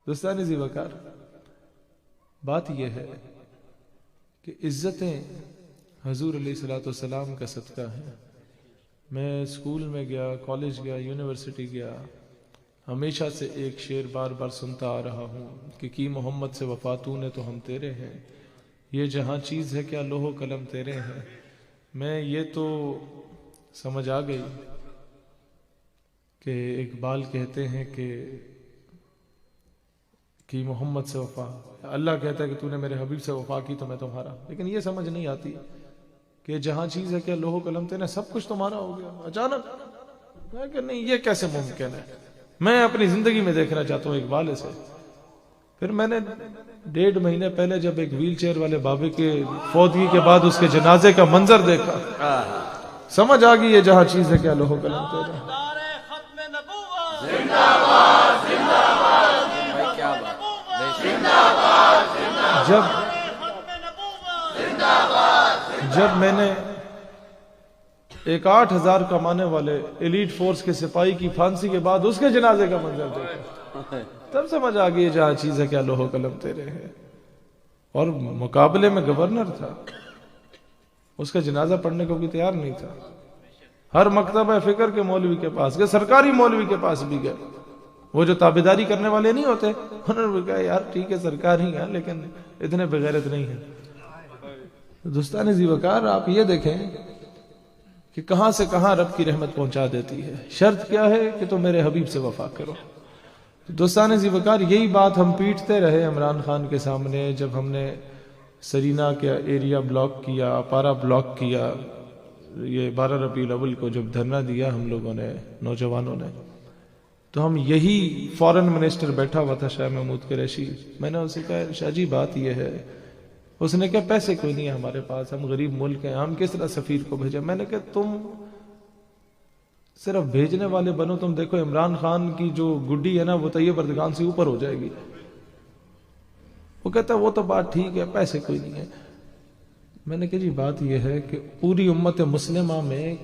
دوستان ذی وقار، بات یہ ہے کہ عزتیں حضور علیہ الصلوۃ والسلام کا صدقہ ہے۔ میں اسکول میں گیا، کالج گیا، یونیورسٹی گیا، ہمیشہ سے ایک شعر بار بار سنتا آ رہا ہوں کہ کی محمد سے وفا تو نے تو ہم تیرے ہیں، یہ جہاں چیز ہے کیا لوح و قلم تیرے ہیں۔ میں یہ تو سمجھ آ گئی کہ اقبال کہتے ہیں کہ کی محمد سے وفا، اللہ کہتا ہے کہ تو نے میرے حبیب سے وفا کی تو میں تمہارا، لیکن یہ سمجھ نہیں آتی کہ جہاں چیز ہے کیا لوح و قلم تیرے، سب کچھ تمہارا ہو گیا اچانک۔ میں کہ نہیں، یہ کیسے ممکن ہے؟ میں اپنی زندگی میں دیکھنا چاہتا ہوں اقبال سے۔ پھر میں نے 1.5 مہینے پہلے جب ایک ویل چیئر والے بابے کے فوتگی کے بعد اس کے جنازے کا منظر دیکھا، سمجھ آ گئی یہ جہاں چیز ہے کیا لوح و قلم تیرے۔ جب میں نے ایک 8,000 کمانے والے ایلیٹ فورس کے سپاہی کی پھانسی کے بعد اس کے جنازے کا منظر دیکھا، تب سمجھ آ گئی جہاں چیز ہے کیا لوح و قلم تیرے ہے۔ اور مقابلے میں گورنر تھا، اس کا جنازہ پڑھنے کو بھی تیار نہیں تھا۔ ہر مکتبہ فکر کے مولوی کے پاس گئے، سرکاری مولوی کے پاس بھی گئے، وہ جو تابعداری کرنے والے نہیں ہوتے، انہوں نے کہا یار ٹھیک ہے سرکاری ہیں لیکن اتنے بغیرت نہیں ہیں۔ دوستان ذی وقار، آپ یہ دیکھیں کہ کہاں سے کہاں رب کی رحمت پہنچا دیتی ہے۔ شرط کیا ہے کہ تم میرے حبیب سے وفا کرو۔ دوستان ذی وقار، یہی بات ہم پیٹتے رہے عمران خان کے سامنے جب ہم نے سرینا کا ایریا بلاک کیا، اپارا بلاک کیا، یہ 12 ربیع الاول کو جب دھرنا دیا ہم لوگوں نے، نوجوانوں نے، تو ہم یہی فورن منسٹر بیٹھا ہوا تھا شاہ محمود قریشی، میں نے اسے کہا شاہ جی بات یہ ہے، اس نے کہا پیسے کوئی نہیں ہے ہمارے پاس، ہم غریب ملک ہیں، ہم کس طرح سفیر کو بھیجیں۔ میں نے کہا تم صرف بھیجنے والے بنو، تم دیکھو عمران خان کی جو گڈی ہے نا وہ طیب اردگان سے اوپر ہو جائے گی۔ وہ کہتا ہے وہ تو بات ٹھیک ہے، پیسے کوئی نہیں ہے۔ میں نے کہا جی بات یہ ہے کہ پوری امت مسلمہ میں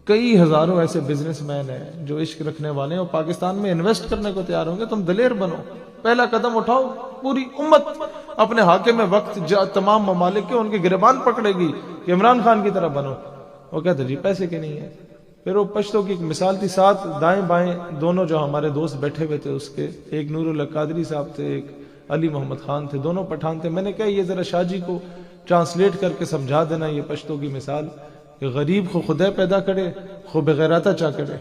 کئی ہزاروں ایسے بزنس مین ہیں جو عشق رکھنے والے ہیں اور پاکستان میں انویسٹ کرنے کو تیار ہوں گے، تم دلیر بنو، پہلا قدم اٹھاؤ، پوری امت اپنے حاکم وقت تمام ممالک کے ان کے گریبان پکڑے گی کہ عمران خان کی طرح بنو۔ وہ کہتے جی پیسے کے نہیں ہے۔ پھر وہ پشتوں کی ایک مثال تھی، ساتھ دائیں بائیں دونوں جو ہمارے دوست بیٹھے ہوئے تھے، اس کے ایک نور اللہ قادری صاحب تھے، ایک علی محمد خان تھے، دونوں پٹھان تھے۔ میں نے کہا یہ ذرا شاہ جی کو ٹرانسلیٹ کر کے سمجھا دینا یہ پشتوں کی مثال کہ غریب کو خدا پیدا کرے، خو بغیرتا چاہ کرے،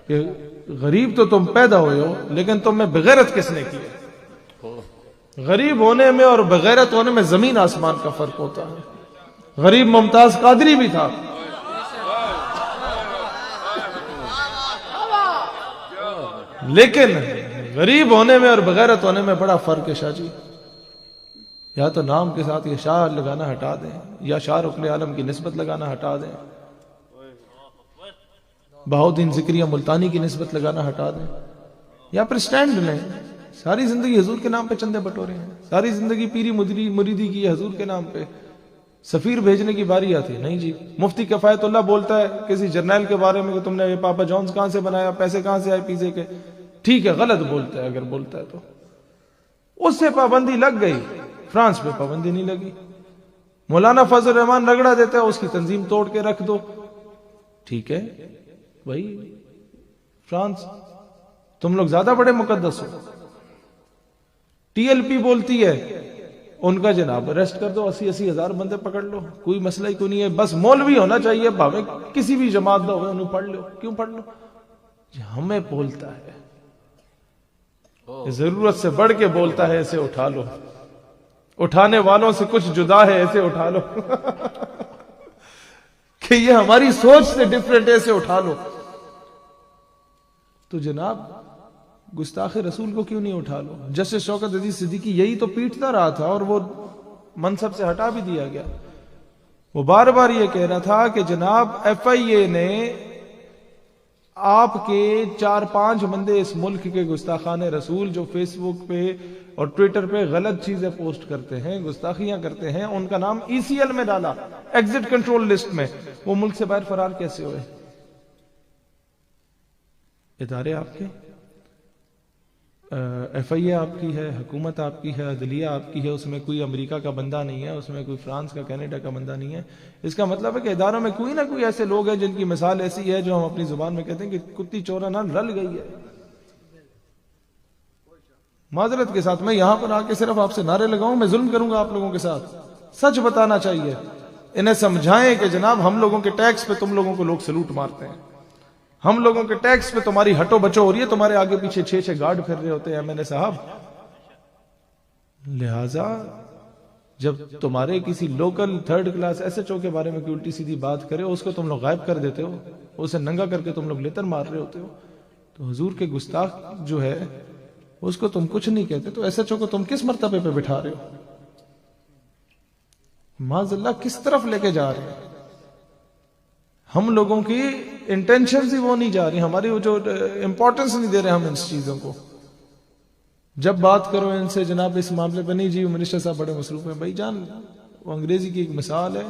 کہ غریب تو تم پیدا ہوئے ہو لیکن تم میں بغیرت کس نے کی ہے؟ غریب ہونے میں اور بغیرت ہونے میں زمین آسمان کا فرق ہوتا ہے۔ غریب ممتاز قادری بھی تھا، لیکن غریب ہونے میں اور بغیرت ہونے میں بڑا فرق ہے شاہ جی۔ یا تو نام کے ساتھ یہ شاہ لگانا ہٹا دیں، یا شاہ رکن عالم کی نسبت لگانا ہٹا دیں، بہاؤالدین ذکریہ ملتانی کی نسبت لگانا ہٹا دیں، یا پھر سٹینڈ لیں۔ ساری زندگی حضور کے نام پہ چندے بٹورے ہیں، ساری زندگی پیری مریدی کی ہے حضور کے نام پہ۔ سفیر بھیجنے کی باری آتی ہے، نہیں جی۔ مفتی کفایت اللہ بولتا ہے کسی جرنیل کے بارے میں کہ تم نے یہ پاپا جونز کہاں سے بنایا، پیسے کہاں سے آئے پیزے کے، ٹھیک ہے غلط بولتا ہے اگر بولتا ہے تو، اس سے پابندی لگ گئی، فرانس پہ پابندی نہیں لگی۔ مولانا فضل الرحمان رگڑا دیتا ہے اس کی تنظیم توڑ کے رکھ دو، ٹھیک ہے بھائی فرانس تم لوگ زیادہ بڑے مقدس ہو۔ ٹی ایل پی بولتی ہے ان کا جناب اریسٹ کر دو، 80 ہزار بندے پکڑ لو، کوئی مسئلہ ہی کوئی نہیں ہے، بس مولوی ہونا چاہیے، بھاوے کسی بھی جماعت دا ہوئے انہوں پڑھ لو، کیوں پڑھ لو؟ ہمیں بولتا ہے، ضرورت سے بڑھ کے بولتا ہے، اسے اٹھا لو، اٹھانے والوں سے کچھ جدا ہے، ایسے اٹھا لو کہ یہ ہماری سوچ سے ڈیفرنٹ ہے، اسے اٹھا لو۔ تو جناب گستاخ رسول کو کیوں نہیں اٹھا لو؟ جسٹس شوکت عزیز صدیقی یہی تو پیٹتا رہا تھا اور وہ منصب سے ہٹا بھی دیا گیا۔ وہ بار بار یہ کہہ رہا تھا کہ جناب ایف آئی اے نے آپ کے 4-5 بندے اس ملک کے گستاخان رسول جو فیس بک پہ اور ٹویٹر پہ غلط چیزیں پوسٹ کرتے ہیں، گستاخیاں کرتے ہیں، ان کا نام ای سی ایل میں ڈالا، ایگزٹ کنٹرول لسٹ میں، وہ ملک سے باہر فرار کیسے ہوئے؟ ادارے آپ کے ایف آئی اے آپ کی ہے، حکومت آپ کی ہے، عدلیہ آپ کی ہے، اس میں کوئی امریکہ کا بندہ نہیں ہے، اس میں کوئی فرانس کا، کینیڈا کا بندہ نہیں ہے. اس کا مطلب ہے کہ اداروں میں کوئی نہ کوئی ایسے لوگ ہیں جن کی مثال ایسی ہے جو ہم اپنی زبان میں کہتے ہیں کہ کتی چورا نہ رل گئی ہے. معذرت کے ساتھ میں یہاں پر آ کے صرف آپ سے نعرے لگاؤں، میں ظلم کروں گا آپ لوگوں کے ساتھ. سچ بتانا چاہیے، انہیں سمجھائیں کہ جناب ہم لوگوں کے ٹیکس پہ تم لوگوں کو لوگ سلوٹ مارتے ہیں، ہم لوگوں کے ٹیکس پہ تمہاری ہٹو بچو ہو رہی ہے، تمہارے آگے پیچھے 6 گارڈ پھر رہے ہوتے ہیں ایم این اے صاحب. لہذا جب تمہارے کسی local 3rd class S H O کے بارے میں کوئی الٹی سیدھی بات کرے، اس کو تم لوگ غائب کر دیتے ہو، اسے ننگا کر کے تم لوگ لیتر مار رہے ہوتے ہو. تو حضور کے گستاخ جو ہے اس کو تم کچھ نہیں کہتے، تو ایس ایچ او کو تم کس مرتبے پہ بٹھا رہے ہو؟ معاذ اللہ کس طرف لے کے جا رہے ہیں؟ ہم لوگوں کی انٹینشنز ہی وہ نہیں جا رہی، ہماری وہ جو امپورٹنس نہیں دے رہے ہم ان چیزوں کو. جب بات کرو ان سے جناب اس معاملے پہ، نہیں جی منسٹر صاحب بڑے مصروف ہیں. بھائی جان وہ انگریزی کی ایک مثال ہے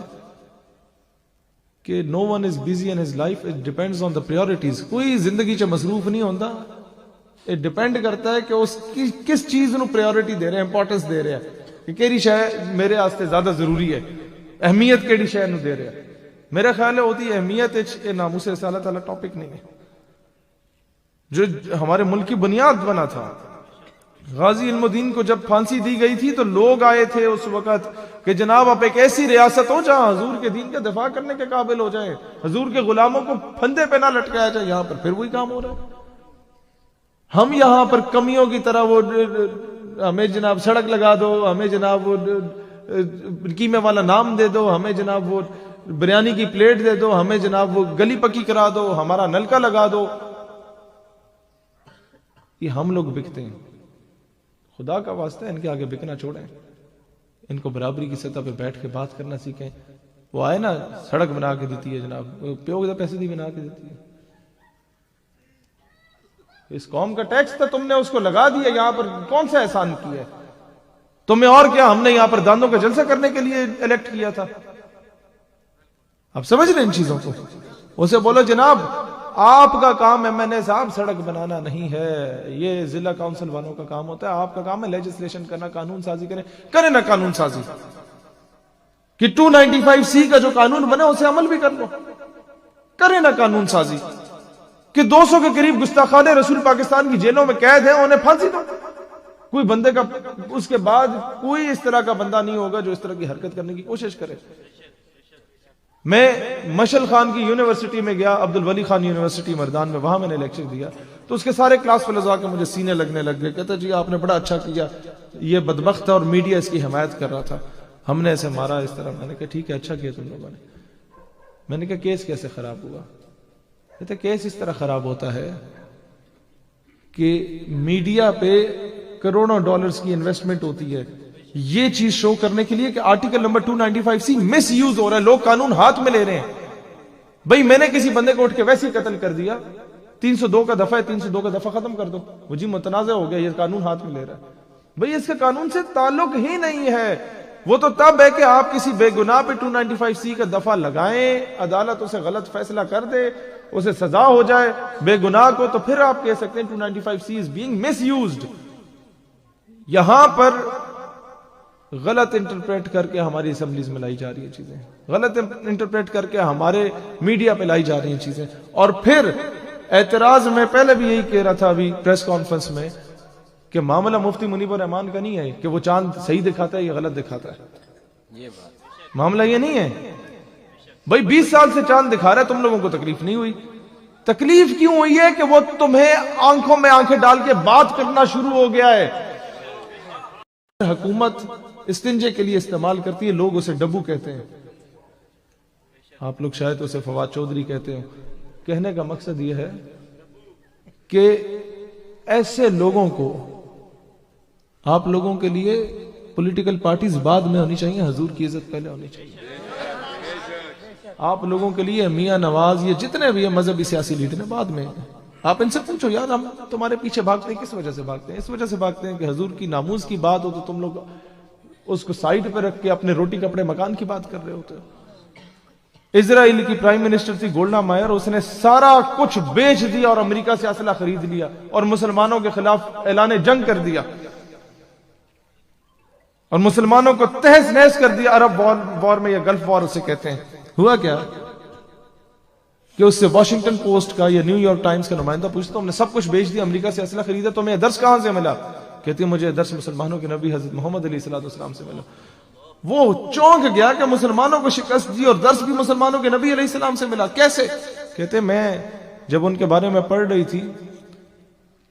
کہ no one is busy in his life, it depends on the priorities. کوئی زندگی چ مصروف نہیں ہوتا، it ڈپینڈ کرتا ہے کہ اس کی کس چیز نو پریورٹی دے رہے ہیں، امپورٹنس دے رہے ہیں کہ کیڑی شے میرے واسطے زیادہ ضروری ہے، اہمیت کیڑی شے نو دے رہے ہیں. میرا خیال ہے ہوتی اہمیت یہ ناموس رسالت والا ٹاپک نہیں ہے جو ہمارے ملک کی بنیاد بنا تھا. غازی علم الدین کو جب پھانسی دی گئی تھی تو لوگ آئے تھے اس وقت کہ جناب آپ ایک ایسی ریاست ہو جہاں حضور کے دین کا دفاع کرنے کے قابل ہو جائیں، حضور کے غلاموں کو پھندے پہ نہ لٹکایا جائے. یہاں پر پھر وہی کام ہو رہا ہے. ہم یہاں پر کمیوں کی طرح وہ ہمیں جناب سڑک لگا دو، ہمیں جناب وہ قیمے والا نام دے دو، ہمیں جناب وہ بریانی کی پلیٹ دے دو، ہمیں جناب وہ گلی پکی کرا دو، ہمارا نلکا لگا دو. یہ ہم لوگ بکتے ہیں. خدا کا واسطہ ان کے آگے بکنا چھوڑیں، ان کو برابری کی سطح پہ بیٹھ کے بات کرنا سیکھیں. وہ آئے نا سڑک بنا کے دیتی ہے جناب، پیو کے پیسے دی بنا کے دیتی ہے. اس قوم کا ٹیکس تھا، تم نے اس کو لگا دیا. یہاں پر کون سا احسان کیا ہے تمہیں؟ اور کیا ہم نے یہاں پر داندوں کا جلسہ کرنے کے لیے الیکٹ کیا تھا؟ آپ سمجھ رہے ان چیزوں کو؟ اسے بولو جناب آپ کا کام ایم این اے صاحب سڑک بنانا نہیں ہے، یہ ضلع کاؤنسل والوں کا کام ہوتا ہے. آپ کا کام ہے لیجسلیشن کرنا، قانون سازی کریں نا قانون سازی کہ 295C کا جو قانون بنے اسے عمل بھی کر لو. کریں نا قانون سازی کہ 200 کے قریب گستاخان رسول پاکستان کی جیلوں میں قید ہیں، انہیں پھانسی دو. کوئی بندے کا اس کے بعد کوئی اس طرح کا بندہ نہیں ہوگا جو اس طرح کی حرکت کرنے کی کوشش کرے. میں مشل خان کی یونیورسٹی میں گیا، عبد الولی خان یونیورسٹی مردان میں، وہاں میں نے لیکچر دیا تو اس کے سارے کلاس فیلوز آ کے مجھے سینے لگنے لگ گئے. کہتے جی آپ نے بڑا اچھا کیا، یہ بدبخت تھا اور میڈیا اس کی حمایت کر رہا تھا، ہم نے اسے مارا اس طرح. میں نے کہا ٹھیک ہے اچھا کیا تم لوگوں نے. میں نے کہا کیس کیسے خراب ہوا؟ کہتے کیس اس طرح خراب ہوتا ہے کہ میڈیا پہ کروڑوں ڈالرز کی انویسٹمنٹ ہوتی ہے یہ چیز شو کرنے کے لیے کہ آرٹیکل نمبر 295C مس یوز ہو رہا ہے، لوگ قانون ہاتھ میں لے رہے ہیں. بھئی میں نے کسی بندے کو اٹھ کے ویسے ہی قتل کر دیا، 302 کا دفعہ ہے، 302 کا دفعہ ختم کر دو. وہ جی متنازع ہو گیا، یہ قانون ہاتھ میں لے رہا ہے. بھئی اس کا قانون سے تعلق ہی نہیں ہے. وہ تو تب ہے کہ آپ کسی بے گناہ پہ 295C کا دفعہ لگائیں، عدالت اسے غلط فیصلہ کر دے، اسے سزا ہو جائے بے گناہ کو، تو پھر آپ کہہ سکتے ہیں 295C is being misused. یہاں پر غلط انٹرپریٹ کر کے ہماری اسمبلیز میں لائی جا رہی ہیں چیزیں، غلط انٹرپریٹ کر کے ہمارے میڈیا پہ لائی جا رہی ہیں چیزیں. اور پھر اعتراض میں پہلے بھی یہی کہہ رہا تھا ابھی پریس کانفرنس میں کہ معاملہ مفتی منیب الرحمان کا نہیں ہے کہ وہ چاند صحیح دکھاتا ہے یا غلط دکھاتا ہے. معاملہ یہ نہیں ہے. بھائی 20 سال سے چاند دکھا رہا ہے، تم لوگوں کو تکلیف نہیں ہوئی. تکلیف کیوں ہوئی ہے کہ وہ تمہیں آنکھوں میں آنکھیں ڈال کے بات کرنا شروع ہو گیا ہے. حکومت استنجے کے لیے استعمال کرتی ہے، لوگ اسے ڈبو کہتے ہیں، آپ لوگ شاید اسے فواد چودھری کہتے ہیں. کہنے کا مقصد یہ ہے کہ ایسے لوگوں کو آپ لوگوں کے لیے پولیٹیکل پارٹیز بعد میں ہونی چاہیے، حضور کی عزت پہلے ہونی چاہیے. آپ لوگوں کے لیے میاں نواز یہ جتنے بھی مذہبی سیاسی لیڈر ہیں بعد میں. آپ ان سے پوچھو یار ہم تمہارے پیچھے بھاگتے ہیں، کس وجہ سے بھاگتے ہیں؟ اس وجہ سے بھاگتے ہیں کہ حضور کی ناموز کی بات ہو تو تم لوگ اس کو سائڈ پہ رکھ کے اپنے روٹی کپڑے مکان کی بات کر رہے ہوتے ہو. اسرائیل کی پرائم منسٹر تھی گولڈا مائر، اس نے سارا کچھ بیچ دیا اور امریکہ سے اسلحہ خرید لیا اور مسلمانوں کے خلاف اعلان جنگ کر دیا اور مسلمانوں کو تہس نہس کر دیا. عرب وار میں یا گلف وار اسے کہتے ہیں. ہوا کیا کہ اس سے واشنگٹن پوسٹ کا یا نیو یارک ٹائمز کا نمائندہ پوچھتا ہم نے سب کچھ بیچ دیا، امریکہ سے اسلحہ خریدا، تمہیں درس کہاں سے ملا؟ کہتی ہے مجھے درس مسلمانوں کے نبی حضرت محمد علیہ السلام سے ملا. وہ چونک گیا کہ مسلمانوں کو شکست دی اور درس بھی مسلمانوں کے نبی علیہ السلام سے ملا، کیسے؟ کہتے میں جب ان کے بارے میں پڑھ رہی تھی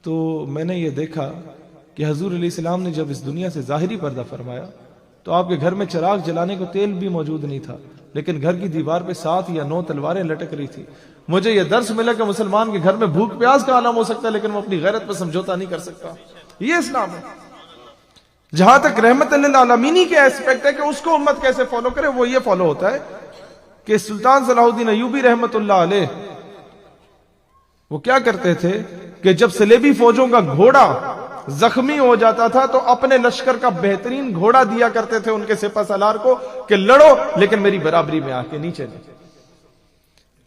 تو میں نے یہ دیکھا کہ حضور علیہ السلام نے جب اس دنیا سے ظاہری پردہ فرمایا تو آپ کے گھر میں چراغ جلانے کو تیل بھی موجود نہیں تھا، لیکن گھر کی دیوار پہ 7 یا 9 تلواریں لٹک رہی تھی. مجھے یہ درس ملا کہ مسلمان کے گھر میں بھوک پیاس کا عالم ہو سکتا ہے لیکن وہ اپنی غیرت پہ سمجھوتا نہیں کر سکتا. یہ اسلام ہے. جہاں تک رحمت للعالمینی کے ایسپیکٹ ہے کہ اس کو امت کیسے فالو کرے، وہ یہ فالو ہوتا ہے کہ سلطان صلاح الدین ایوبی رحمت اللہ علیہ وہ کیا کرتے تھے کہ جب صلیبی فوجوں کا گھوڑا زخمی ہو جاتا تھا تو اپنے لشکر کا بہترین گھوڑا دیا کرتے تھے ان کے سپہ سالار کو کہ لڑو لیکن میری برابری میں آ کے نیچے نہیں.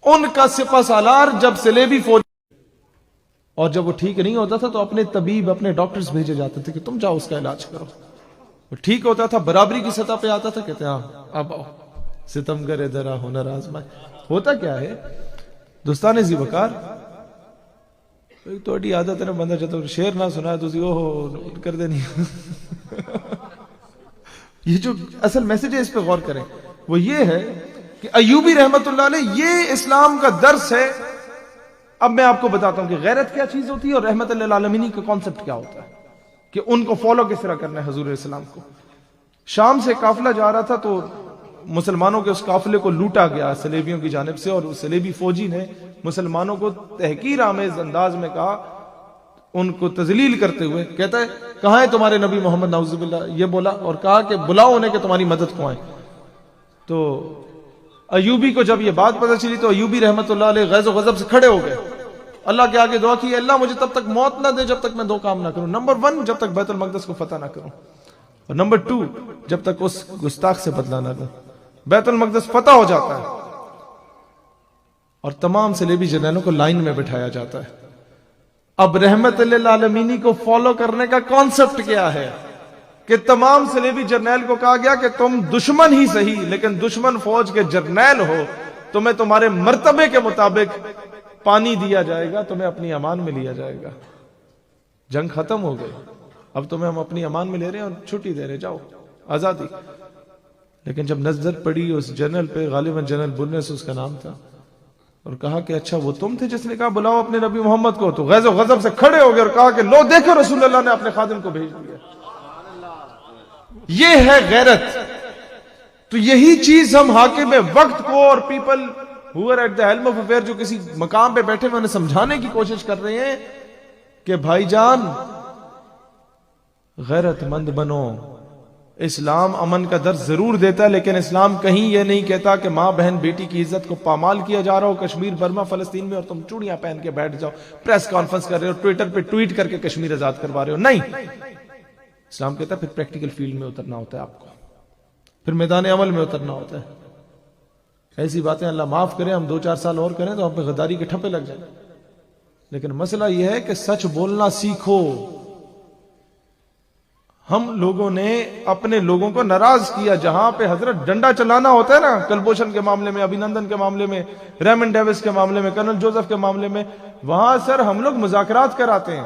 ان کا سپہ سالار جب صلیبی فوج اور جب وہ ٹھیک نہیں ہوتا تھا تو اپنے طبیب اپنے ڈاکٹرز بھیجے جاتے تھے کہ تم جاؤ اس کا علاج کرو. وہ ٹھیک ہوتا تھا، برابری کی سطح پہ آتا تھا، کہتے ہیں ہاں اب آؤ ستمگر درا ہنر آزمائے. ہوتا کیا ہے دوستان زی وقار توڑی عادت ہے نا بندہ جب شعر نہ سنا تو اوہ کر دینی. یہ جو اصل میسج ہے اس پہ غور کریں، وہ یہ ہے کہ ایوبی رحمت اللہ علیہ یہ اسلام کا درس ہے. اب میں آپ کو بتاتا ہوں کہ غیرت کیا چیز ہوتی ہے اور رحمت للعالمین کا کانسیپٹ کیا ہوتا ہے کہ ان کو فالو کس طرح کرنا ہے. حضور علیہ السلام کو شام سے قافلہ جا رہا تھا تو مسلمانوں کے اس قافلے کو لوٹا گیا صلیبیوں کی جانب سے اور صلیبی فوجی نے مسلمانوں کو تحقیر آمیز انداز میں کہا، ان کو تذلیل کرتے ہوئے کہتا ہے کہاں ہے تمہارے نبی محمد نعوذ باللہ، یہ بولا اور کہا کہ بلاؤ انہیں کہ تمہاری مدد کو آئیں. تو ایوبی کو جب یہ بات پتہ چلی تو ایوبی رحمت اللہ علیہ غیظ و غضب سے کھڑے ہو گئے، اللہ کے آگے دعا کی اللہ مجھے تب تک موت نہ دے جب تک میں 2 کام نہ کروں. نمبر 1 جب تک بیت المقدس کو فتح نہ کروں، اور نمبر 2 جب تک اس گستاخ سے بدلہ نہ لوں. بیت المقدس فتح ہو جاتا ہے اور تمام صلیبی جرنیلوں کو لائن میں بٹھایا جاتا ہے. اب رحمت للعالمین کو فالو کرنے کا کانسیپٹ کیا ہے کہ تمام صلیبی جرنیل کو کہا گیا کہ تم دشمن ہی صحیح لیکن دشمن فوج کے جرنیل ہو، تمہیں تمہارے مرتبے کے مطابق پانی دیا جائے گا، تمہیں اپنی امان میں لیا جائے گا. جنگ ختم ہو گئی، اب تمہیں ہم اپنی امان میں لے رہے ہیں اور چھٹی دے رہے، جاؤ آزادی. لیکن جب نظر پڑی اس جنرل پہ، غالباً جنرل برنس اس کا نام تھا، اور کہا کہ اچھا وہ تم تھے جس نے کہا بلاؤ اپنے نبی محمد کو، تو غیظ و غضب سے کھڑے ہو گئے اور کہا کہ لو دیکھو رسول اللہ نے اپنے خادم کو بھیج دیا. یہ ہے غیرت. تو یہی چیز ہم حاکم وقت کو اور people who are at the helm of affair جو کسی مقام پہ بیٹھے انہیں سمجھانے کی کوشش کر رہے ہیں کہ بھائی جان غیرت مند بنو. اسلام امن کا درس ضرور دیتا ہے لیکن اسلام کہیں یہ نہیں کہتا کہ ماں بہن بیٹی کی عزت کو پامال کیا جا رہا ہو کشمیر برما فلسطین میں اور تم چوڑیاں پہن کے بیٹھ جاؤ پریس کانفرنس کر رہے ہو ٹویٹر پہ ٹویٹ کر کے کشمیر آزاد کروا رہے ہو. نہیں، اسلام کہتا ہے پھر پریکٹیکل فیلڈ میں اترنا ہوتا ہے، آپ کو پھر میدان عمل میں اترنا ہوتا ہے. ایسی باتیں اللہ معاف کرے ہم 2-4 سال اور کریں تو ہم پہ غداری کے ٹھپے لگ جائیں. لیکن مسئلہ یہ ہے کہ سچ بولنا سیکھو. ہم لوگوں نے اپنے لوگوں کو ناراض کیا. جہاں پہ حضرت ڈنڈا چلانا ہوتا ہے نا، کلبھوشن کے معاملے میں، ابھینندن کے معاملے میں، ریمنڈ ڈیوس کے معاملے میں، کرنل جوزف کے معاملے میں، وہاں سر ہم لوگ مذاکرات کراتے ہیں.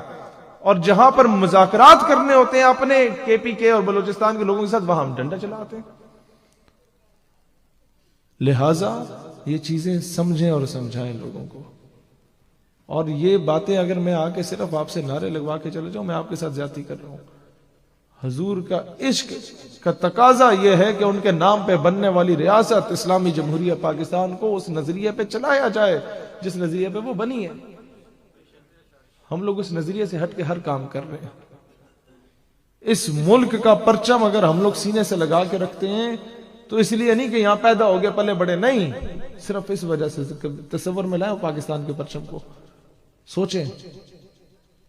اور جہاں پر مذاکرات کرنے ہوتے ہیں اپنے KPK اور بلوچستان کے لوگوں کے ساتھ وہاں ہم ڈنڈا چلاتے ہیں. لہٰذا یہ چیزیں سمجھیں اور سمجھائیں لوگوں کو. اور یہ باتیں اگر میں آ کے صرف آپ سے نعرے لگوا کے چلے جاؤں میں آپ کے ساتھ زیادتی کر رہا ہوں. حضور کا عشق کا تقاضا یہ ہے کہ ان کے نام پہ بننے والی ریاست اسلامی جمہوریہ پاکستان کو اس نظریے پہ چلایا جائے جس نظریے پہ وہ بنی ہے. ہم لوگ اس نظریے سے ہٹ کے ہر کام کر رہے ہیں. اس ملک کا پرچم اگر ہم لوگ سینے سے لگا کے رکھتے ہیں تو اس لیے نہیں کہ یہاں پیدا ہو گئے پلے بڑے، نہیں، صرف اس وجہ سے تصور میں لائیں پاکستان کے پرچم کو. سوچیں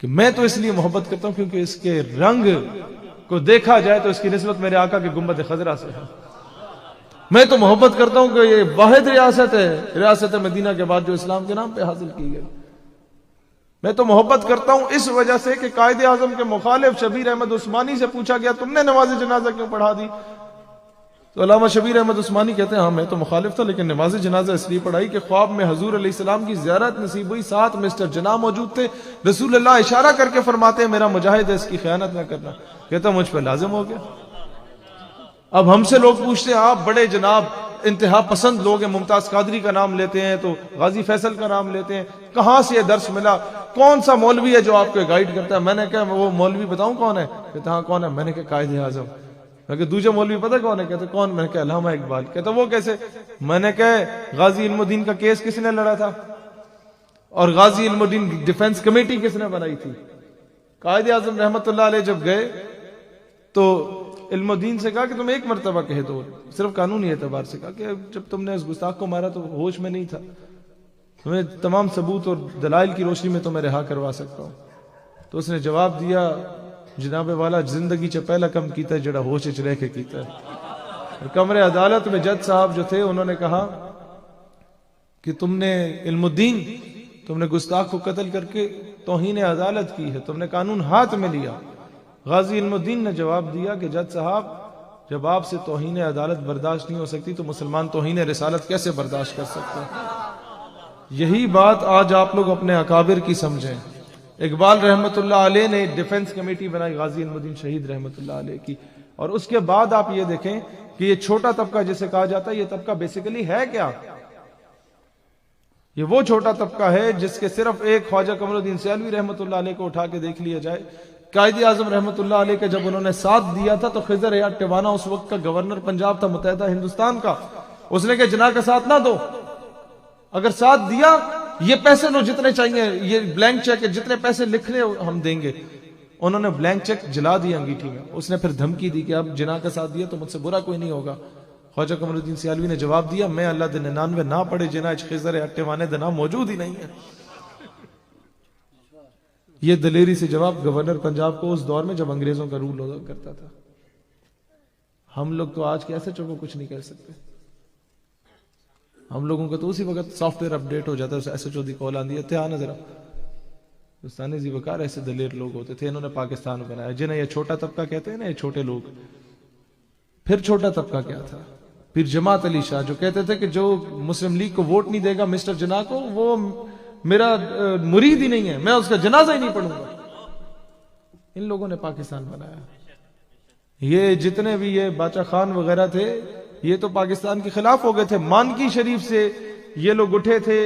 کہ میں تو اس لیے محبت کرتا ہوں کیونکہ اس کے رنگ کو دیکھا جائے تو اس کی نسبت میرے آقا کے گنبد خضرا سے ہے. میں تو محبت کرتا ہوں کہ یہ واحد ریاست ہے ریاست مدینہ کے بعد جو اسلام کے نام پہ حاصل کی گئی. میں تو محبت کرتا ہوں اس وجہ سے کہ قائد اعظم کے مخالف شبیر احمد عثمانی سے پوچھا گیا تم نے نماز جنازہ کیوں پڑھا دی؟ تو علامہ شبیر احمد عثمانی کہتے ہیں ہاں میں تو مخالف تھا لیکن نماز جنازہ اس لیے پڑھائی کہ خواب میں حضور علیہ السلام کی زیارت نصیب ہوئی, ساتھ مسٹر جناح موجود تھے, رسول اللہ اشارہ کر کے فرماتے ہیں میرا مجاہد ہے اس کی خیانت نہ کرنا. کہتا مجھ پہ لازم ہو گیا. اب ہم سے لوگ پوچھتے ہیں آپ بڑے جناب انتہا پسند لوگ ہیں, ممتاز قادری کا نام لیتے ہیں تو غازی فیصل کا نام لیتے ہیں, کہاں سے یہ درس ملا؟ کون سا مولوی ہے جو آپ کو گائیڈ کرتا ہے؟ میں نے کہا وہ مولوی بتاؤں کون ہے؟ کہتا ہاں کون ہے؟ میں نے کہا قائد اعظم. میں کہ دوسرا مولوی پتہ کون ہے؟ کہتے کون؟ میں نے کہا علامہ اقبال. کہتا وہ کیسے؟ میں نے کہا غازی علم الدین کا کیس کس نے لڑا تھا اور غازی علم الدین ڈیفنس کمیٹی کس نے بنائی تھی؟ قائد اعظم رحمت اللہ علیہ جب گئے تو علم الدین سے کہا کہ تم ایک مرتبہ کہہ دو, صرف قانونی اعتبار سے کہا کہ جب تم نے اس گستاخ کو مارا تو ہوش میں نہیں تھا, تمہیں تمام ثبوت اور دلائل کی روشنی میں تمہیں رہا کروا سکتا ہوں. تو اس نے جواب دیا جناب والا زندگی چ پہلا کم کیتا ہے جڑا ہوش وچ رہ کے کیتا ہے. کمرے عدالت میں جج صاحب جو تھے انہوں نے کہا کہ تم نے علم الدین تم نے گستاخ کو قتل کر کے توہین عدالت کی ہے, تم نے قانون ہاتھ میں لیا. غازی علم الدین نے جواب دیا کہ جج صاحب جب آپ سے توہین عدالت برداشت نہیں ہو سکتی تو مسلمان توہین رسالت کیسے برداشت کر سکتے ہیں؟ یہی بات آج آپ لوگ اپنے اکابر کی سمجھیں. اقبال رحمت اللہ علیہ نے ڈیفنس کمیٹی بنائی غازی علم الدین شہید رحمت اللہ علیہ کی, اور اس کے بعد آپ یہ دیکھیں کہ یہ چھوٹا طبقہ جسے کہا جاتا ہے یہ طبقہ بیسیکلی ہے کیا؟ یہ وہ چھوٹا طبقہ ہے جس کے صرف ایک خواجہ قمر الدین سیالوی رحمت اللہ علیہ کو اٹھا کے دیکھ لیا جائے. قائد اعظم رحمت اللہ علیہ کا جب انہوں نے ساتھ دیا تھا تو خضر حیات ٹیوانا اس وقت کا گورنر پنجاب تھا متحدہ ہندوستان کا, اس نے کہا جناح کا ساتھ نہ دو, اگر ساتھ دیا یہ پیسے لو جتنے چاہیے, یہ بلینک چیک ہے جتنے پیسے لکھ لے ہم دیں گے. انہوں نے بلینک چیک جلا دیا انگیٹھی میں. اس نے پھر دھمکی دی کہ اب جناح کا ساتھ دیا تو مجھ سے برا کوئی نہیں ہوگا. خواجہ قمر الدین سیالوی نے جواب دیا میں اللہ دے 99 نہ پڑھے جناح خضر حیات ٹیوانے دنا موجود ہی نہیں ہے. یہ دلیری سے جواب گورنر پنجاب کو اس دور میں جب انگریزوں کا رول ہوا کرتا تھا. ہم لوگ تو آج کے ایسے چوکو کچھ نہیں کر سکتے. ہم لوگوں کا تو اسی وقت سافٹ ویئر اپڈیٹ ہو جاتا ہے, ایسے چودی کال آندی ہے آنا ذرا ہندوستانی زی وقار ایسے دلیر لوگ ہوتے تھے, انہوں نے پاکستان بنایا جنہیں یہ چھوٹا طبقہ کہتے ہیں نا, یہ چھوٹے لوگ. پھر چھوٹا طبقہ کیا تھا؟ پھر جماعت علی شاہ جو کہتے تھے کہ جو مسلم لیگ کو ووٹ نہیں دے گا مسٹر جناح کو وہ میرا مرید ہی نہیں ہے, میں اس کا جنازہ ہی نہیں پڑھوں گا. ان لوگوں نے پاکستان بنایا. یہ جتنے بھی یہ باچا خان وغیرہ تھے یہ تو پاکستان کے خلاف ہو گئے تھے. مانکی شریف سے یہ لوگ اٹھے تھے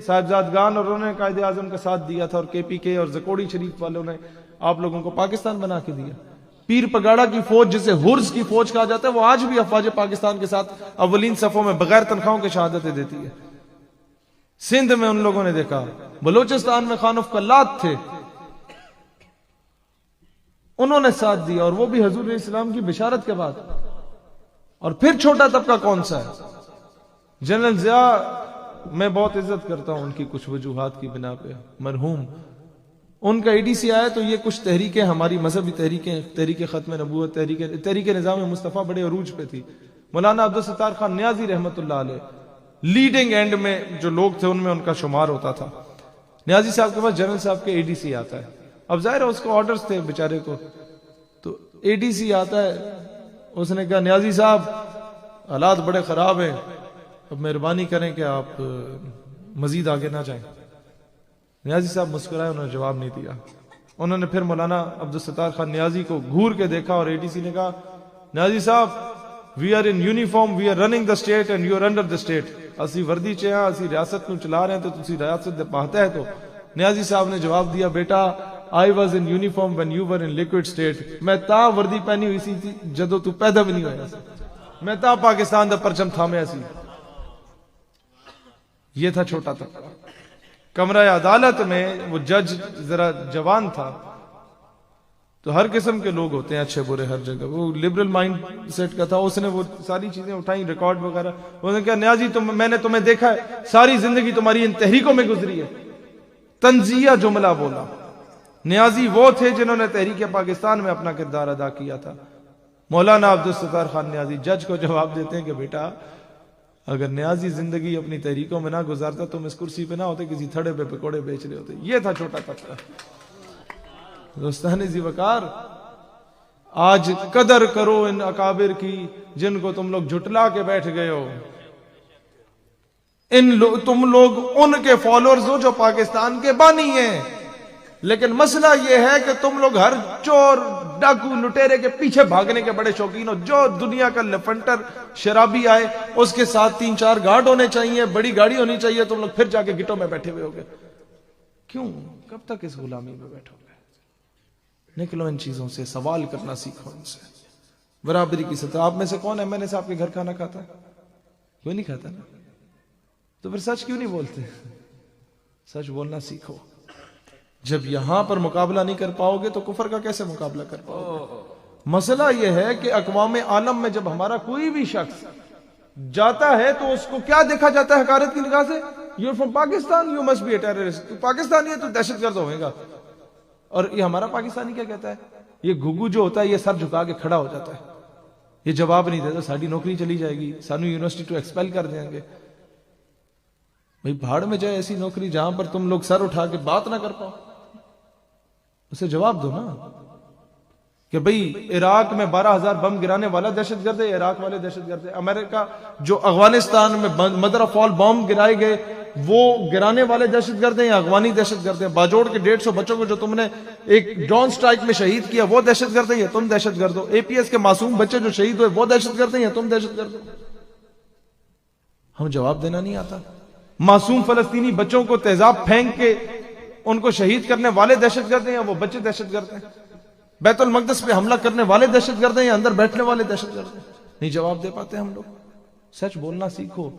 صاحبزادگان اور انہوں نے قائد اعظم کا ساتھ دیا تھا, اور کے پی کے اور زکوڑی شریف والوں نے آپ لوگوں کو پاکستان بنا کے دیا. پیر پگاڑا کی فوج جسے ہرز کی فوج کہا جاتا ہے وہ آج بھی افواج پاکستان کے ساتھ اولین صفوں میں بغیر تنخواہوں کے شہادتیں دیتی ہے. سندھ میں ان لوگوں نے دیکھا, بلوچستان میں خان آف کلات تھے, انہوں نے ساتھ دیا اور وہ بھی حضور علیہ السلام کی بشارت کے بعد. اور پھر چھوٹا طبقہ کون سا ہے؟ جنرل ضیاء میں بہت عزت کرتا ہوں ان کی کچھ وجوہات کی بنا پہ, مرحوم. ان کا ADC آیا تو یہ کچھ تحریکیں ہماری مذہبی تحریکیں, تحریک ختم نبوت, تحریک نظام مصطفیٰ بڑے عروج پہ تھی. مولانا عبدالستار خان نیازی رحمت اللہ علیہ لیڈنگ اینڈ میں جو لوگ تھے ان میں ان کا شمار ہوتا تھا. نیازی صاحب کے پاس جنرل صاحب کے ADC آتا ہے. اب ظاہر ہے اس کو آرڈرز تھے بیچارے کو, تو ADC آتا ہے. اس نے کہا نیازی صاحب حالات بڑے خراب ہیں, اب مہربانی کریں کہ آپ مزید آگے نہ جائیں. نیازی صاحب مسکرائے, انہوں نے جواب نہیں دیا. انہوں نے پھر مولانا عبدالستار خان نیازی کو گھور کے دیکھا اور ADC نے کہا نیازی صاحب we are in uniform, we are running the state and you are under the state. اسی وردی چے ہاں, اسی ریاست کو چلا رہے ہیں تو تسی ریاست دے پاہتے ہے. تو نیازی صاحب نے جواب دیا بیٹا I was in uniform when you were in liquid state. میں تا وردی پہنی ہوئی سی تھی جدو تو پیدا بھی نہیں ہویا سی, میں تا پاکستان دا پرچم تھامے سی. یہ تھا چھوٹا طبقہ. کمرہ عدالت میں وہ جج ذرا جوان تھا, تو ہر قسم کے لوگ ہوتے ہیں اچھے برے ہر جگہ. وہ لبرل مائنڈ سیٹ کا تھا, اس نے وہ ساری چیزیں اٹھائیں ریکارڈ وغیرہ. انہوں نے کہا نیازی میں نے تمہیں دیکھا ہے, ساری زندگی تمہاری ان تحریکوں میں گزری ہے. تنزیہ جملہ بولا. نیازی وہ تھے جنہوں نے تحریک پاکستان میں اپنا کردار ادا کیا تھا. مولانا عبدالستار خان نیازی جج کو جواب دیتے ہیں کہ بیٹا اگر نیازی زندگی اپنی تحریکوں میں نہ گزارتا تم اس کرسی پہ نہ ہوتے، کسی تھڑے پہ پکوڑے بیچ رہے ہوتے. یہ تھا چھوٹا طبقہ. دوستان ذی وقار، آج قدر کرو ان اکابر کی جن کو تم لوگ جھٹلا کے بیٹھ گئے ہو. تم لوگ ان کے فالوورز ہو جو پاکستان کے بانی ہیں، لیکن مسئلہ یہ ہے کہ تم لوگ ہر چور ڈاکو لٹیرے کے پیچھے بھاگنے کے بڑے شوقین ہو. جو دنیا کا لفنٹر شرابی آئے اس کے ساتھ 3-4 گارڈ ہونے چاہیے، بڑی گاڑی ہونی چاہیے، تم لوگ پھر جا کے گٹوں میں بیٹھے ہوئے ہوگے. کیوں؟ کب تک اس غلامی میں بیٹھو گے؟ نکلو ان چیزوں سے، سوال کرنا سیکھو ان سے. برابری کی سطح. آپ میں سے کون ایم این اے صاحب کے گھر کھانا کھاتا ہے؟ کوئی نہیں کھاتا نا. تو پھر سچ کیوں نہیں بولتے؟ سچ بولنا سیکھو. جب یہاں پر مقابلہ نہیں کر پاؤ گے تو کفر کا کیسے مقابلہ کر پاؤ گے؟ مسئلہ یہ ہے کہ اقوام عالم میں جب ہمارا کوئی بھی شخص جاتا ہے تو اس کو کیا دیکھا جاتا ہے حقارت کی نگاہ سے؟ You from Pakistan, you must be a terrorist. تو پاکستانی ہے تو دہشت گرد ہوئے گا. اور یہ ہمارا پاکستانی کیا کہتا ہے؟ یہ گھگو جو ہوتا ہے یہ سر جھکا کے کھڑا ہو جاتا ہے، یہ جواب نہیں دیتا. ساری نوکری چلی جائے گی، سانو یونیورسٹی تو ایکسپیل کر دیں گے. بھئی بھاڑ میں جائے ایسی نوکری جہاں پر تم لوگ سر اٹھا کے بات نہ کر پاؤ. اسے جواب دو نا کہ بھئی عراق میں 12,000 بم گرانے والا دہشت گرد ہے، عراق والے دہشت گرد ہے. امریکہ جو افغانستان میں مدر آف آل بم گرائے گئے وہ گرانے والے دہشت گرد ہیں یا افغانی دہشت گرد ہیں؟ باجوڑ کے 150 بچوں کو جو تم نے ایک ڈرون سٹرائک میں شہید کیا وہ دہشت گرد ہیں یا تم دہشت گرد ہو؟ اے پی ایس کے معصوم بچے جو شہید ہوئے وہ دہشت گرد ہیں یا تم دہشت گرد ہو؟ ہم جواب دینا نہیں آتا. معصوم فلسطینی بچوں کو تیزاب پھینک کے ان کو شہید کرنے والے دہشت گرد ہیں یا وہ بچے دہشت گرد ہیں؟ بیت المقدس پہ حملہ کرنے والے دہشت گرد ہیں یا اندر بیٹھنے والے دہشت گرد ہیں؟ نہیں جواب دے پاتے ہم لوگ. سچ بولنا سیکھو.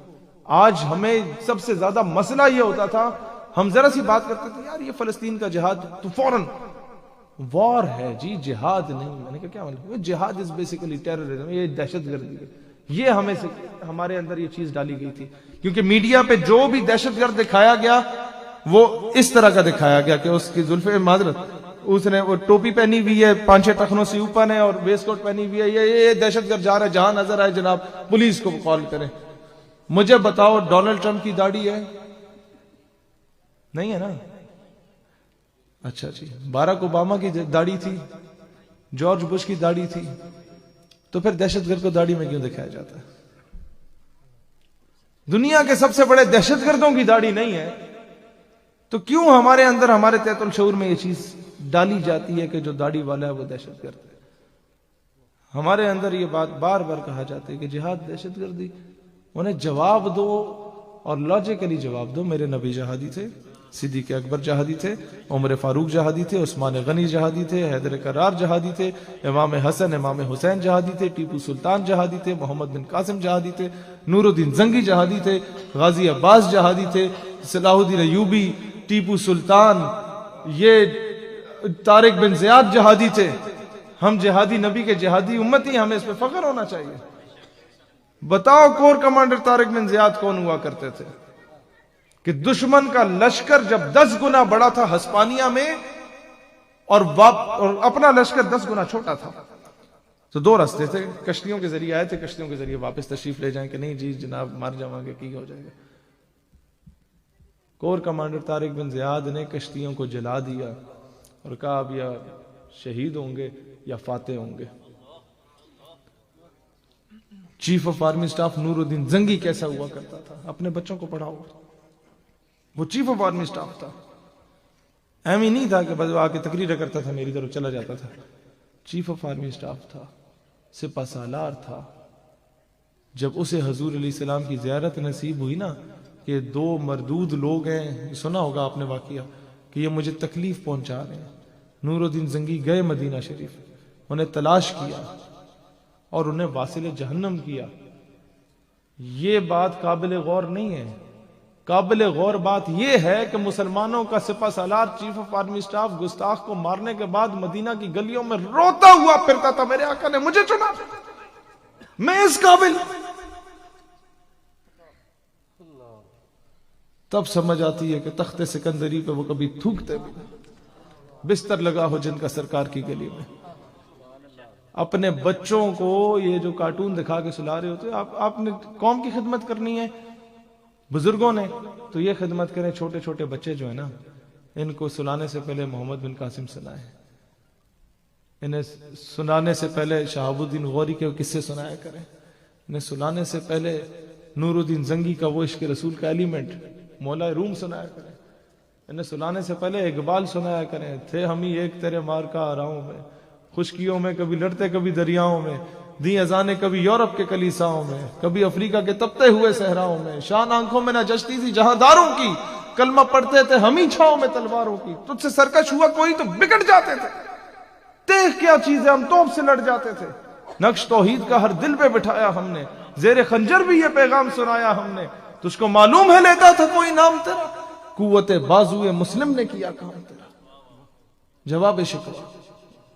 آج ہمیں سب سے زیادہ مسئلہ یہ ہوتا تھا، ہم ذرا سی بات کرتے تھے یار یہ فلسطین کا جہاد تو فوراً وار ہے جی، جہاد نہیں. میں نے کہا کیا مطلب؟ جہاد از بیسیکلی ٹیررزم، یہ دہشت گردی ہے. یہ ہمارے اندر یہ چیز ڈالی گئی تھی کیونکہ میڈیا پہ جو بھی دہشت گرد دکھایا گیا وہ اس طرح کا دکھایا گیا کہ اس کی زلفیں معذرت اس نے وہ ٹوپی پہنی ہوئی ہے 5-6 ٹخنوں سے اوپر ہے اور ویسٹ کوٹ پہنی ہوئی ہے، یہ دہشت گرد جا رہا ہے، جہاں نظر آئے جناب پولیس کو کال کریں. مجھے بتاؤ ڈونلڈ ٹرمپ کی داڑھی ہے؟ نہیں ہے نا. اچھا جی، باراک اوباما کی داڑھی تھی، جارج بش کی داڑھی تھی، تو پھر دہشت گرد کو داڑھی میں کیوں دکھایا جاتا ہے؟ دنیا کے سب سے بڑے دہشت گردوں کی داڑھی نہیں ہے تو کیوں ہمارے اندر ہمارے تحت الشعور میں یہ چیز ڈالی جاتی ہے کہ جو داڑھی والا ہے وہ دہشت گرد ہے؟ ہمارے اندر یہ بات بار بار کہا جاتا ہے کہ جہاد دہشت گردی. انہیں جواب دو اور لاجیکلی جواب دو. میرے نبی جہادی تھے، صدیق اکبر جہادی تھے، عمر فاروق جہادی تھے، عثمان غنی جہادی تھے، حیدر کرار جہادی تھے، امام حسن امام حسین جہادی تھے، ٹیپو سلطان جہادی تھے، محمد بن قاسم جہادی تھے، نور الدین زنگی جہادی تھے، غازی عباس جہادی تھے، صلاح الدین ایوبی، ٹیپو سلطان، یہ طارق بن زیاد جہادی تھے. ہم جہادی نبی کے جہادی امتی، ہمیں اس پہ فخر ہونا چاہیے. بتاؤ کور کمانڈر طارق بن زیاد کون ہوا کرتے تھے کہ دشمن کا لشکر جب 10 گنا بڑا تھا ہسپانیہ میں اور اپنا لشکر 10 گنا چھوٹا تھا تو 2 راستے تھے، کشتیوں کے ذریعے آئے تھے، کشتیوں کے ذریعے واپس تشریف لے جائیں کہ نہیں جی جناب مار جاؤں گے کی ہو جائے گا. کور کمانڈر طارق بن زیاد نے کشتیوں کو جلا دیا اور کہا اب یا شہید ہوں گے یا فاتح ہوں گے. چیف آف آرمی سٹاف نور الدین زنگی کیسا ہوا کرتا تھا؟ اپنے بچوں کو پڑھاؤ. وہ چیف آف آرمی سٹاف تھا، ایم ہی نہیں تھا کہ بس آ کے تقریر کرتا تھا میری طرف چلا جاتا تھا. چیف آف آرمی سٹاف تھا، سپہ سالار تھا. جب اسے حضور علیہ السلام کی زیارت نصیب ہوئی نا کہ 2 مردود لوگ ہیں، سنا ہوگا آپ نے واقعہ کہ یہ مجھے تکلیف پہنچا رہے ہیں. نور الدین زنگی گئے مدینہ شریف، انہیں تلاش کیا اور انہیں واصل جہنم کیا. یہ بات قابل غور نہیں ہے. قابل غور بات یہ ہے کہ مسلمانوں کا سپہ سالار چیف آف آرمی سٹاف گستاخ کو مارنے کے بعد مدینہ کی گلیوں میں روتا ہوا پھرتا تھا، میرے آقا نے مجھے چنا، میں اس قابل. تب سمجھ آتی ہے کہ تخت سکندری پہ وہ کبھی تھوکتے بھی بستر لگا ہو جن کا سرکار کی گلی میں. اپنے بچوں کو یہ جو کارٹون دکھا کے سلا رہے ہوتے، آپ نے قوم کی خدمت کرنی ہے، بزرگوں نے تو یہ خدمت کریں. چھوٹے چھوٹے بچے جو ہیں نا، ان کو سلانے سے پہلے محمد بن قاسم سنائے، انہیں سنانے سے پہلے شہاب الدین غوری کے قصے سنایا کریں، انہیں سلانے سے پہلے نور الدین زنگی کا وہ عشق رسول کا ایلیمنٹ مولا روم سنایا کریں، انہیں سلانے سے پہلے اقبال سنایا کریں. تھے ہم ہی ایک تیرے مار کا آراؤں میں، خشکیوں میں کبھی لڑتے کبھی دریاؤں میں، دی اذانے کبھی یورپ کے کلیساؤں میں، کبھی افریقہ کے تپتے ہوئے صحراؤں میں. شان آنکھوں میں نہ جچتی تھی جہاں داروں کی، کلمہ پڑھتے تھے ہم ہی چھاؤں میں تلواروں کی. تجھ سے سرکش ہوا کوئی تو بگڑ جاتے تھے، دیکھ کیا چیزیں ہم توپ سے لڑ جاتے تھے. نقش توحید کا ہر دل پہ بٹھایا ہم نے، زیر خنجر بھی یہ پیغام سنایا ہم نے. تجھ کو معلوم ہے لیتا تھا کوئی نام تیرا، قوت بازوئے مسلم نے کیا کام تیرا. جواب شکوہ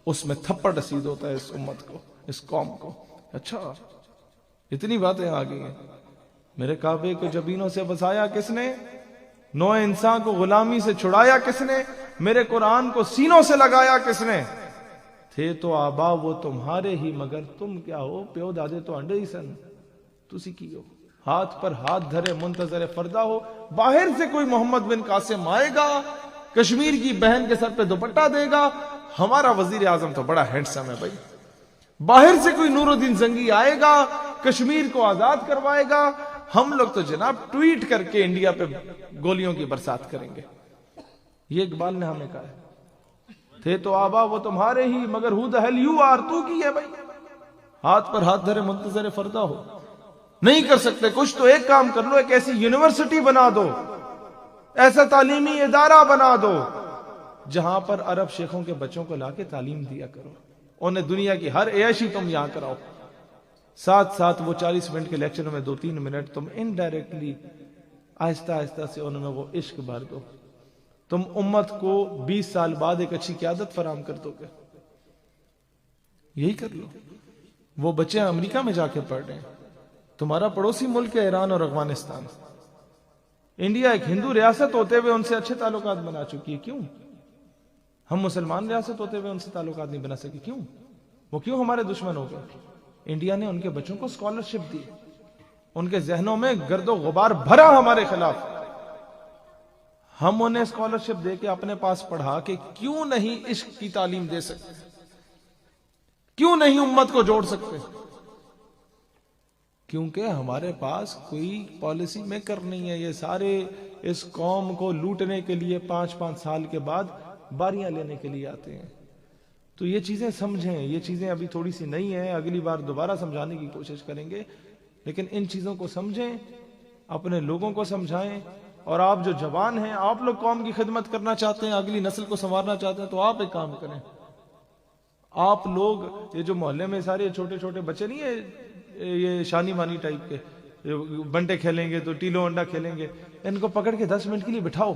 اس میں تھپڑ رسید ہوتا ہے اس امت کو، اس قوم کو. اچھا اتنی باتیں آ گئی ہیں. میرے کعبے کو جبینوں سے بسایا کس نے، نو انسان کو غلامی سے چھڑایا کس نے، میرے قرآن کو سینوں سے لگایا کس نے. تھے تو آبا وہ تمہارے ہی، مگر تم کیا ہو، پیو دادے تو انڈے ہی سن، تسی کی ہو. ہاتھ پر ہاتھ دھرے منتظر فردا ہو. باہر سے کوئی محمد بن قاسم آئے گا، کشمیر کی بہن کے سر پہ دوپٹہ دے گا. ہمارا وزیر اعظم تو بڑا ہینڈسم ہے بھائی. باہر سے کوئی نور الدین زنگی آئے گا، کشمیر کو آزاد کروائے گا. ہم لوگ تو جناب ٹویٹ کر کے انڈیا پہ گولیوں کی برسات کریں گے. یہ اقبال نے ہمیں کہا ہے. تھے تو آبا وہ تمہارے ہی، مگر who the hell you are، تو کی ہے بھائی. ہاتھ پر ہاتھ دھرے منتظر فردا ہو. نہیں کر سکتے کچھ تو ایک کام کر لو، ایک ایسی یونیورسٹی بنا دو، ایسا تعلیمی ادارہ بنا دو جہاں پر عرب شیخوں کے بچوں کو لا کے تعلیم دیا کرو. انہیں دنیا کی ہر عیاشی تم یہاں کراؤ. ساتھ ساتھ وہ 40 منٹ کے لیکچر میں 2-3 منٹ تم انڈائریکٹلی آہستہ آہستہ سے ان میں وہ عشق بھر دو. تم امت کو 20 سال بعد ایک اچھی قیادت فراہم کر دو گے. یہی کر لو. وہ بچے امریکہ میں جا کے پڑھ رہے ہیں. تمہارا پڑوسی ملک ہے ایران اور افغانستان. انڈیا ایک ہندو ریاست ہوتے ہوئے ان سے اچھے تعلقات بنا چکی ہے. کیوں ہم مسلمان ریاست ہوتے ہوئے ان سے تعلقات نہیں بنا سکے؟ کیوں وہ کیوں ہمارے دشمن ہو گئے؟ انڈیا نے ان کے بچوں کو اسکالرشپ دی، ان کے ذہنوں میں گرد و غبار بھرا ہمارے خلاف. ہم انہیں اسکالرشپ دے کے اپنے پاس پڑھا کے کیوں نہیں عشق کی تعلیم دے سکتے؟ کیوں نہیں امت کو جوڑ سکتے؟ کیونکہ ہمارے پاس کوئی پالیسی میکر نہیں ہے. یہ سارے اس قوم کو لوٹنے کے لیے 5-5 سال کے بعد باریاں لینے کے لیے آتے ہیں. تو یہ چیزیں سمجھیں. یہ چیزیں ابھی تھوڑی سی نئی ہیں، اگلی بار دوبارہ سمجھانے کی کوشش کریں گے. لیکن ان چیزوں کو سمجھیں، اپنے لوگوں کو سمجھائیں. اور آپ جو جوان ہیں، آپ لوگ قوم کی خدمت کرنا چاہتے ہیں، اگلی نسل کو سنوارنا چاہتے ہیں، تو آپ ایک کام کریں. آپ لوگ یہ جو محلے میں سارے چھوٹے چھوٹے بچے نہیں ہیں، یہ شانی مانی ٹائپ کے، بنٹے کھیلیں گے تو ٹیلو انڈا کھیلیں گے، ان کو پکڑ کے 10 منٹ کے لیے بٹھاؤ.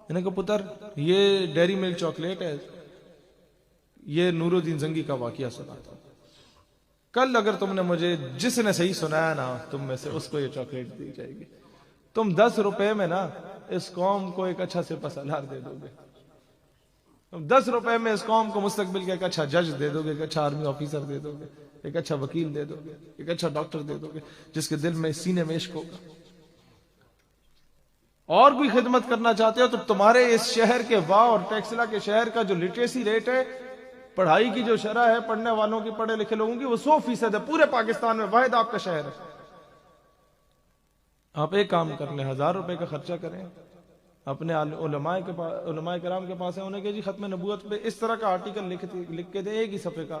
انہیں کو پتر یہ ڈیری ملک چاکلیٹ ہے، یہ نور الدین زنگی کا واقعہ سنا تھا. کل اگر تم نے مجھے جس نے صحیح سنایا نا، تم میں سے اس کو یہ چاکلیٹ دی جائے گی. تم 10 روپے میں نا اس قوم کو ایک اچھا سپہ سالار دے دو گے. تم 10 روپے میں اس قوم کو مستقبل کا ایک اچھا جج دے دو گے، ایک اچھا آرمی آفیسر دے دو گے، ایک اچھا وکیل دے دو گے، ایک اچھا ڈاکٹر دے دو گے جس کے دل میں سینے میں عشق ہوگا. اور کوئی خدمت کرنا چاہتے ہو تو تمہارے اس شہر کے واہ اور ٹیکسلا کے شہر کا جو لٹریسی ریٹ ہے، پڑھائی کی جو شرح ہے پڑھنے والوں کی، پڑھے لکھے لوگوں کی، وہ 100% ہے. پورے پاکستان میں واحد آپ کا شہر ہے. آپ ایک کام کر لیں، 1000 روپے کا خرچہ کریں، اپنے علماء کرام کے پاس ہے، انہیں کہ جی ختم نبوت پہ اس طرح کا آرٹیکل لکھ کے دیں، ایک ہی صفحے کا،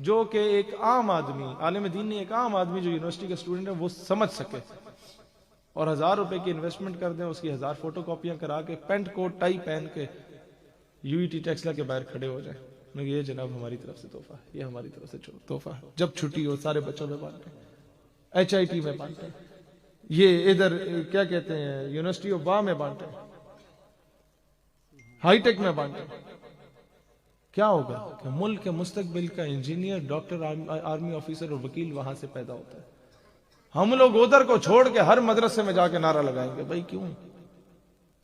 جو کہ ایک عام آدمی، عالم دین نہیں، ایک عام آدمی جو یونیورسٹی کا اسٹوڈنٹ ہے وہ سمجھ سکے. اور 1000 روپے کی انویسٹمنٹ کر دیں، اس کی 1000 فوٹو کاپیاں کرا کے پینٹ کوٹ ٹائی پہن کے UET ٹیکسلا کے باہر کھڑے ہو جائیں. یہ جناب ہماری طرف سے تحفہ ہے، یہ ہماری طرف سے تحفہ ہے. جب چھٹی ہو سارے بچوں میں بانٹیں، HIT میں بانٹیں، یہ ادھر کیا کہتے ہیں یونیورسٹی آف با میں بانٹیں، ہائی ٹیک میں بانٹیں. کیا ہوگا کہ ملک کے مستقبل کا انجینئر، ڈاکٹر، آرمی آفیسر اور وکیل وہاں سے پیدا ہوتا ہے. ہم لوگ ادھر کو چھوڑ کے ہر مدرسے میں جا کے نعرہ لگائیں گے. بھائی کیوں؟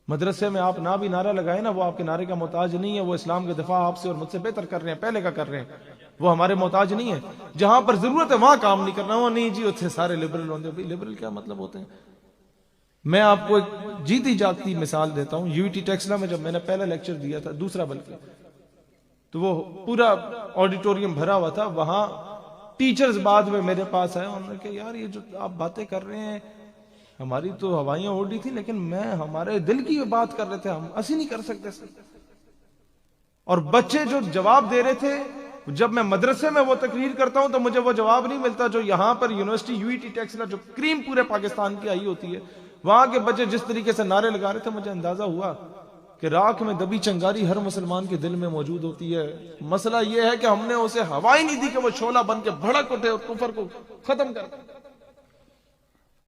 مدرسے میں آپ نہ بھی نعرہ لگائیں نا، وہ آپ کے نعرے کا محتاج نہیں ہے. وہ اسلام کے دفاع آپ سے اور مجھ سے بہتر کر رہے ہیں، پہلے کا کر رہے ہیں. وہ ہمارے محتاج نہیں ہے. جہاں پر ضرورت ہے وہاں کام نہیں کرنا. وہ نہیں جی اتنے سارے لبرل ہوتے. بھائی لبرل کیا مطلب ہوتے ہیں؟ میں آپ کو ایک جیتی جاگتی مثال دیتا ہوں. یو ٹی ٹیکسلا میں جب میں نے پہلا لیکچر دیا تھا, دوسرا بلکہ, تو وہ پورا آڈیٹوریم بھرا ہوا تھا. وہاں ٹیچرز بعد میں میرے پاس آئے, انہوں نے کہا یار یہ جو آپ باتیں کر رہے ہیں, ہماری تو ہوائیاں اڑ رہی تھی لیکن میں ہمارے دل کی بات کر رہے تھے, ہم ایسے نہیں کر سکتے سر. اور بچے جو جواب دے رہے تھے, جب میں مدرسے میں وہ تقریر کرتا ہوں تو مجھے وہ جواب نہیں ملتا جو یہاں پر یونیورسٹی یو ٹی ٹیکسلا جو کریم پورے پاکستان کی آئی ہوتی ہے, وہاں کے بچے جس طریقے سے نعرے لگا رہے تھے, مجھے اندازہ ہوا کہ راکھ میں دبی چنگاری ہر مسلمان کے دل میں موجود ہوتی ہے. مسئلہ یہ ہے کہ ہم نے اسے ہوا ہی نہیں دی کہ وہ شعلہ بن کے بھڑک اٹھے اور کفر کو ختم کر دے.